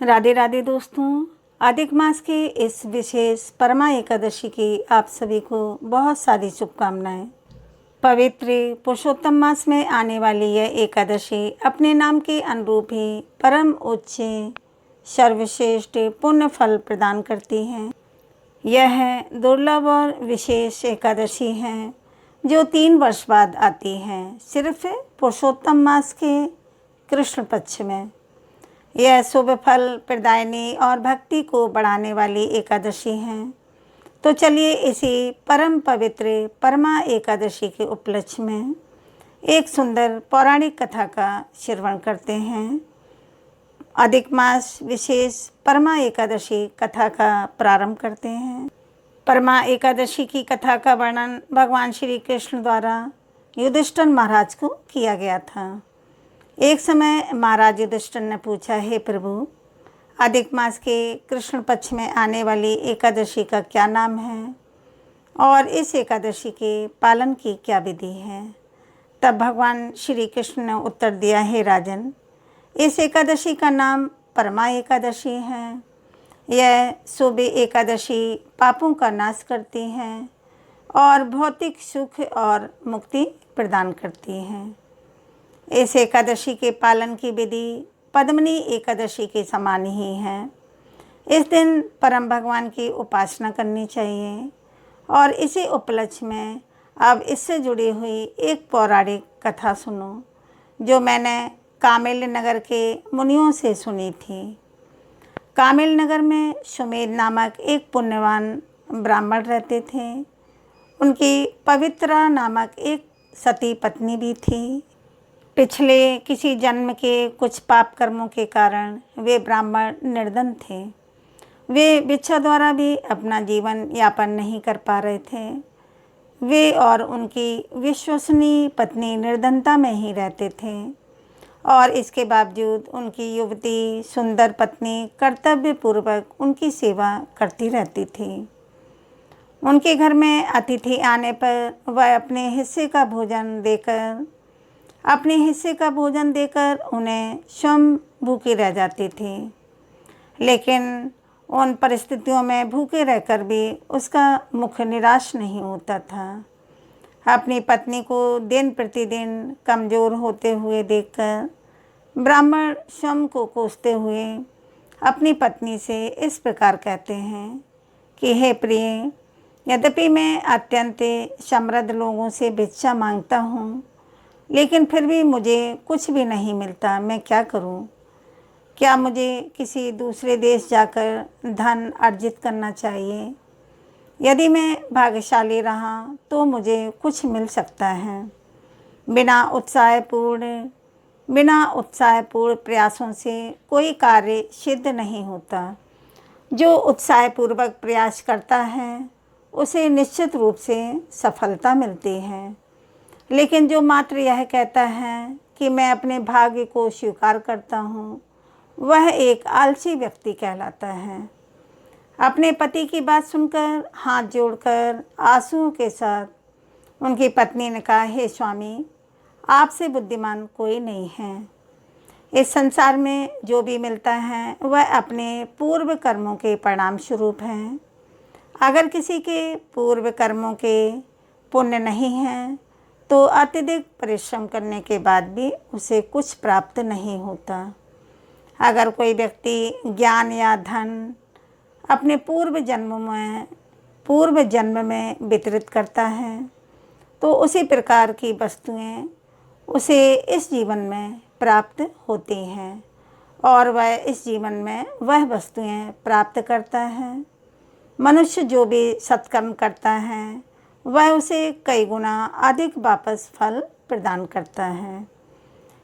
राधे राधे दोस्तों, अधिक मास की इस विशेष परमा एकादशी की आप सभी को बहुत सारी शुभकामनाएं। पवित्र पुरुषोत्तम मास में आने वाली यह एकादशी अपने नाम के अनुरूप ही परम उच्च सर्वश्रेष्ठ पुण्य फल प्रदान करती है। यह दुर्लभ और विशेष एकादशी है जो 3 वर्ष बाद आती है, सिर्फ पुरुषोत्तम मास के कृष्ण पक्ष में। यह शुभ फल प्रदायिनी और भक्ति को बढ़ाने वाली एकादशी है। तो चलिए इसी परम पवित्र परमा एकादशी के उपलक्ष्य में एक सुंदर पौराणिक कथा का श्रवण करते हैं। अधिक मास विशेष परमा एकादशी कथा का प्रारंभ करते हैं। परमा एकादशी की कथा का वर्णन भगवान श्री कृष्ण द्वारा युधिष्ठिर महाराज को किया गया था। एक समय महाराज युधिष्ठिर ने पूछा, हे प्रभु, अधिक मास के कृष्ण पक्ष में आने वाली एकादशी का क्या नाम है और इस एकादशी के पालन की क्या विधि है। तब भगवान श्री कृष्ण ने उत्तर दिया, हे राजन, इस एकादशी का नाम परमा एकादशी है। यह शुभ एकादशी पापों का नाश करती है और भौतिक सुख और मुक्ति प्रदान करती है। इस एकादशी के पालन की विधि पद्मिनी एकादशी के समान ही है। इस दिन परम भगवान की उपासना करनी चाहिए और इसी उपलक्ष्य में अब इससे जुड़ी हुई एक पौराणिक कथा सुनो जो मैंने कामिल नगर के मुनियों से सुनी थी। कामिल नगर में सुमेध नामक एक पुण्यवान ब्राह्मण रहते थे। उनकी पवित्रा नामक एक सती पत्नी भी थी। पिछले किसी जन्म के कुछ पाप कर्मों के कारण वे ब्राह्मण निर्धन थे। वे भिक्षा द्वारा भी अपना जीवन यापन नहीं कर पा रहे थे। वे और उनकी विश्वसनीय पत्नी निर्धनता में ही रहते थे और इसके बावजूद उनकी युवती सुंदर पत्नी कर्तव्य पूर्वक उनकी सेवा करती रहती थी। उनके घर में अतिथि आने पर वह अपने हिस्से का भोजन देकर उन्हें स्वयं भूखी रह जाती थी। लेकिन उन परिस्थितियों में भूखे रहकर भी उसका मुख निराश नहीं होता था। अपनी पत्नी को दिन प्रतिदिन कमज़ोर होते हुए देखकर ब्राह्मण स्वयं को कोसते हुए अपनी पत्नी से इस प्रकार कहते हैं कि हे प्रिय, यद्यपि मैं अत्यंत समृद्ध लोगों से भिक्षा मांगता हूँ, लेकिन फिर भी मुझे कुछ भी नहीं मिलता। मैं क्या करूं? क्या मुझे किसी दूसरे देश जाकर धन अर्जित करना चाहिए? यदि मैं भाग्यशाली रहा तो मुझे कुछ मिल सकता है। बिना उत्साहपूर्ण प्रयासों से कोई कार्य सिद्ध नहीं होता। जो उत्साहपूर्वक प्रयास करता है उसे निश्चित रूप से सफलता मिलती है। लेकिन जो मात्र यह कहता है कि मैं अपने भाग्य को स्वीकार करता हूँ, वह एक आलसी व्यक्ति कहलाता है। अपने पति की बात सुनकर हाथ जोड़कर आंसुओं के साथ उनकी पत्नी ने कहा, हे स्वामी, आपसे बुद्धिमान कोई नहीं है। इस संसार में जो भी मिलता है वह अपने पूर्व कर्मों के परिणाम स्वरूप है। अगर किसी के पूर्व कर्मों के पुण्य नहीं हैं तो अत्यधिक परिश्रम करने के बाद भी उसे कुछ प्राप्त नहीं होता। अगर कोई व्यक्ति ज्ञान या धन अपने पूर्व जन्म में वितरित करता है तो उसी प्रकार की वस्तुएं उसे इस जीवन में प्राप्त होती हैं और वह इस जीवन में वह वस्तुएं प्राप्त करता है। मनुष्य जो भी सत्कर्म करता है वह उसे कई गुना अधिक वापस फल प्रदान करता है।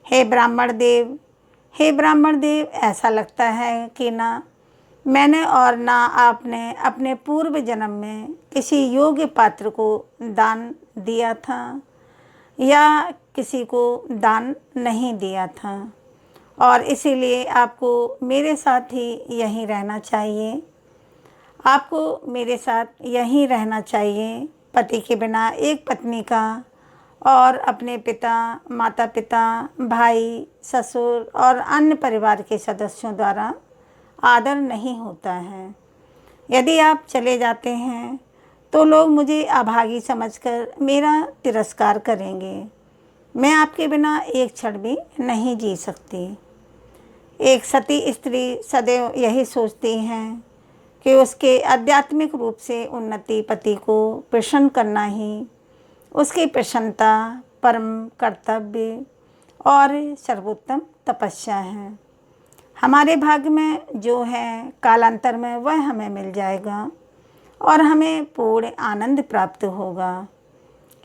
हे ब्राह्मण देव, ऐसा लगता है कि ना मैंने और ना आपने अपने पूर्व जन्म में किसी योग्य पात्र को दान दिया था या किसी को दान नहीं दिया था और इसीलिए आपको मेरे साथ ही यहीं रहना चाहिए। पति के बिना एक पत्नी का और अपने पिता, माता पिता, भाई, ससुर और अन्य परिवार के सदस्यों द्वारा आदर नहीं होता है। यदि आप चले जाते हैं तो लोग मुझे अभागी समझकर मेरा तिरस्कार करेंगे। मैं आपके बिना एक क्षण भी नहीं जी सकती। एक सती स्त्री सदैव यही सोचती हैं कि उसके आध्यात्मिक रूप से उन्नति पति को प्रसन्न करना ही उसकी प्रसन्नता, परम कर्तव्य और सर्वोत्तम तपस्या है। हमारे भाग्य में जो है कालांतर में वह हमें मिल जाएगा और हमें पूर्ण आनंद प्राप्त होगा।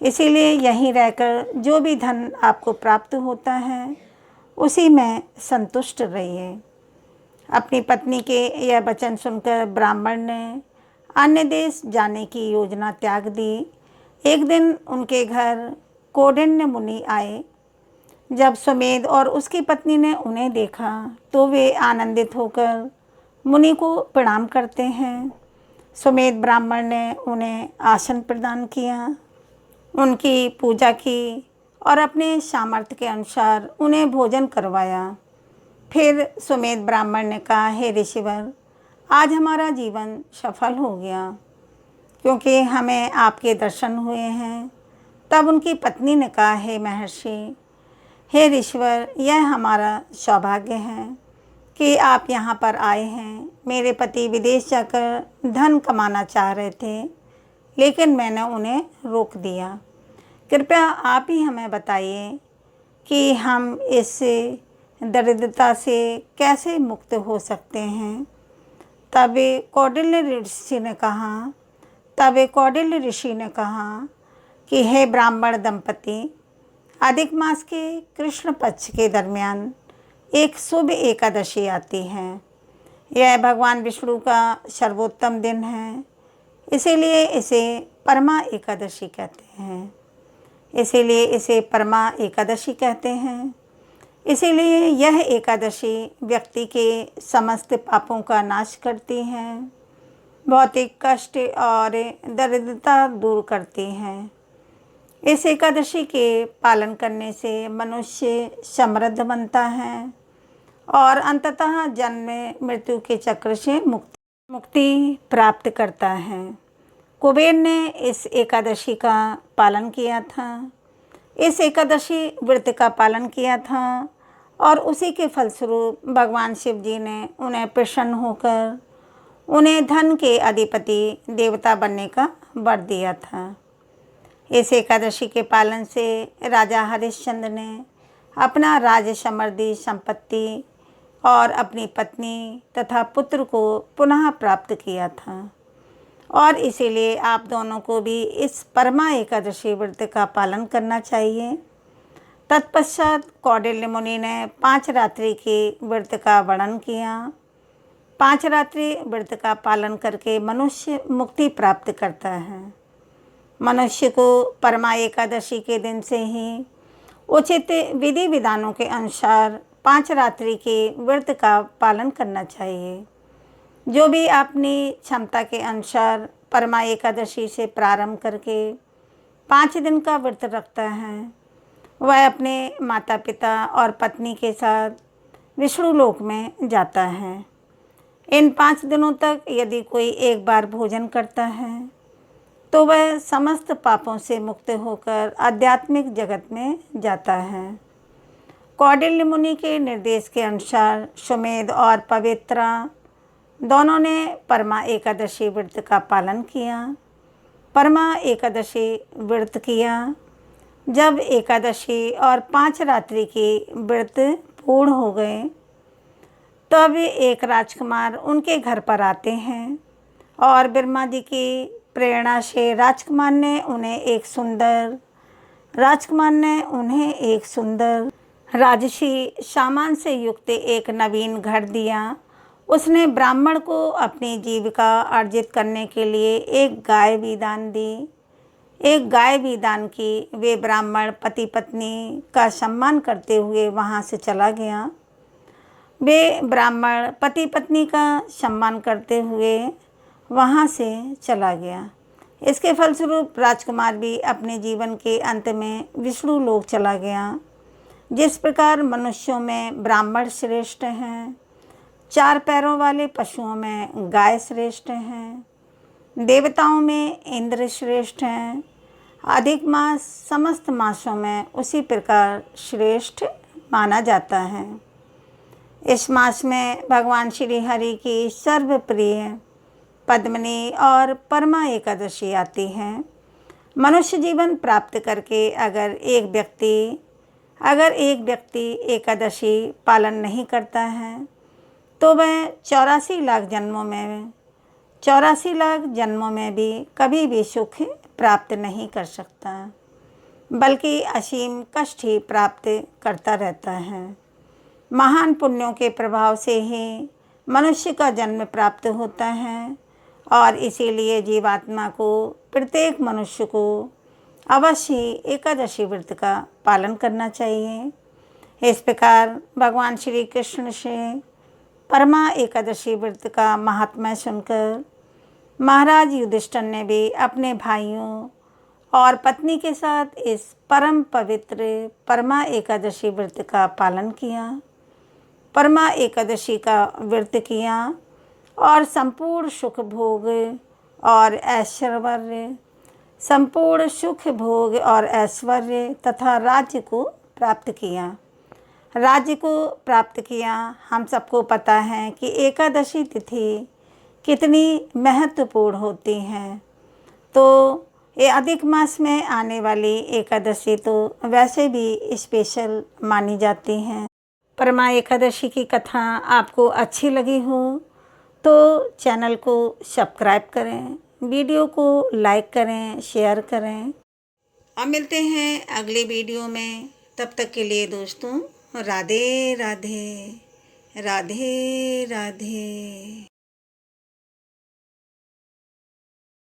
इसीलिए यहीं रहकर जो भी धन आपको प्राप्त होता है उसी में संतुष्ट रहिए। अपनी पत्नी के यह वचन सुनकर ब्राह्मण ने अन्य देश जाने की योजना त्याग दी। एक दिन उनके घर कौंडिन्य मुनि आए। जब सुमेध और उसकी पत्नी ने उन्हें देखा तो वे आनंदित होकर मुनि को प्रणाम करते हैं। सुमेध ब्राह्मण ने उन्हें आसन प्रदान किया, उनकी पूजा की और अपने सामर्थ्य के अनुसार उन्हें भोजन करवाया। फिर सुमेध ब्राह्मण ने कहा, हे ऋषिवर, आज हमारा जीवन सफल हो गया क्योंकि हमें आपके दर्शन हुए हैं। तब उनकी पत्नी ने कहा, हे महर्षि, हे ऋषिवर, यह हमारा सौभाग्य है कि आप यहाँ पर आए हैं। मेरे पति विदेश जाकर धन कमाना चाह रहे थे, लेकिन मैंने उन्हें रोक दिया। कृपया आप ही हमें बताइए कि हम इस दरिद्रता से कैसे मुक्त हो सकते हैं। तब कौंडिन्य ऋषि ने कहा कि हे ब्राह्मण दंपति, अधिक मास के कृष्ण पक्ष के दरमियान एक शुभ एकादशी आती है। यह भगवान विष्णु का सर्वोत्तम दिन है, इसीलिए इसे परमा एकादशी कहते हैं। इसीलिए यह एकादशी व्यक्ति के समस्त पापों का नाश करती है, भौतिक कष्ट और दरिद्रता दूर करती है। इस एकादशी के पालन करने से मनुष्य समृद्ध बनता है और अंततः जन्म मृत्यु के चक्र से मुक्ति प्राप्त करता है। कुबेर ने इस एकादशी का पालन किया था। इस एकादशी व्रत का पालन किया था और उसी के फलस्वरूप भगवान शिव जी ने उन्हें प्रसन्न होकर उन्हें धन के अधिपति देवता बनने का वर दिया था। इस एकादशी के पालन से राजा हरिश्चंद्र ने अपना राज समृद्धि संपत्ति और अपनी पत्नी तथा पुत्र को पुनः प्राप्त किया था और इसीलिए आप दोनों को भी इस परमा एकादशी व्रत का पालन करना चाहिए। तत्पश्चात कौंडिन्य मुनि ने 5 रात्रि के व्रत का वर्णन किया। 5 रात्रि व्रत का पालन करके मनुष्य मुक्ति प्राप्त करता है। मनुष्य को परमा एकादशी के दिन से ही उचित विधि विधानों के अनुसार 5 रात्रि के व्रत का पालन करना चाहिए। जो भी अपनी क्षमता के अनुसार परमा एकादशी से प्रारंभ करके 5 दिन का व्रत रखता है, वह अपने माता पिता और पत्नी के साथ विष्णु लोक में जाता है। इन 5 दिनों तक यदि कोई एक बार भोजन करता है तो वह समस्त पापों से मुक्त होकर आध्यात्मिक जगत में जाता है। कौंडिन्य मुनि के निर्देश के अनुसार सुमेध और पवित्रा दोनों ने परमा एकादशी व्रत का पालन किया। परमा एकादशी व्रत किया। जब एकादशी और 5 रात्रि की व्रत पूर्ण हो गए तब एक राजकुमार उनके घर पर आते हैं और ब्रह्मा जी की प्रेरणा से राजकुमार ने उन्हें एक सुंदर राजसी सामान से युक्त एक नवीन घर दिया। उसने ब्राह्मण को अपनी जीविका अर्जित करने के लिए एक गाय भी दान की। वे ब्राह्मण पति पत्नी का सम्मान करते हुए वहाँ से चला गया। इसके फलस्वरूप राजकुमार भी अपने जीवन के अंत में विष्णु लोक चला गया। जिस प्रकार मनुष्यों में ब्राह्मण श्रेष्ठ हैं, 4 पैरों वाले पशुओं में गाय श्रेष्ठ हैं। देवताओं में इंद्र श्रेष्ठ हैं। अधिक मास समस्त मासों में उसी प्रकार श्रेष्ठ माना जाता है। इस मास में भगवान श्री हरि की सर्वप्रिय पद्मिनी और परमा एकादशी आती है। मनुष्य जीवन प्राप्त करके अगर एक व्यक्ति एकादशी पालन नहीं करता है तो वह 84 लाख जन्मों में भी कभी भी सुख प्राप्त नहीं कर सकता, बल्कि असीम कष्ट ही प्राप्त करता रहता है। महान पुण्यों के प्रभाव से ही मनुष्य का जन्म प्राप्त होता है और इसीलिए जीवात्मा को, प्रत्येक मनुष्य को अवश्य एकादशी व्रत का पालन करना चाहिए। इस प्रकार भगवान श्री कृष्ण से परमा एकादशी व्रत का महात्म्य सुनकर महाराज युधिष्ठिर ने भी अपने भाइयों और पत्नी के साथ इस परम पवित्र परमा एकादशी व्रत का पालन किया। परमा एकादशी का व्रत किया और संपूर्ण सुख भोग और ऐश्वर्य तथा राज्य को प्राप्त किया। हम सबको पता है कि एकादशी तिथि कितनी महत्वपूर्ण होती है। तो ये अधिक मास में आने वाली एकादशी तो वैसे भी स्पेशल मानी जाती हैं। परमा एकादशी की कथा आपको अच्छी लगी हो तो चैनल को सब्सक्राइब करें, वीडियो को लाइक करें, शेयर करें। अब मिलते हैं अगले वीडियो में। तब तक के लिए दोस्तों, राधे राधे, राधे राधे।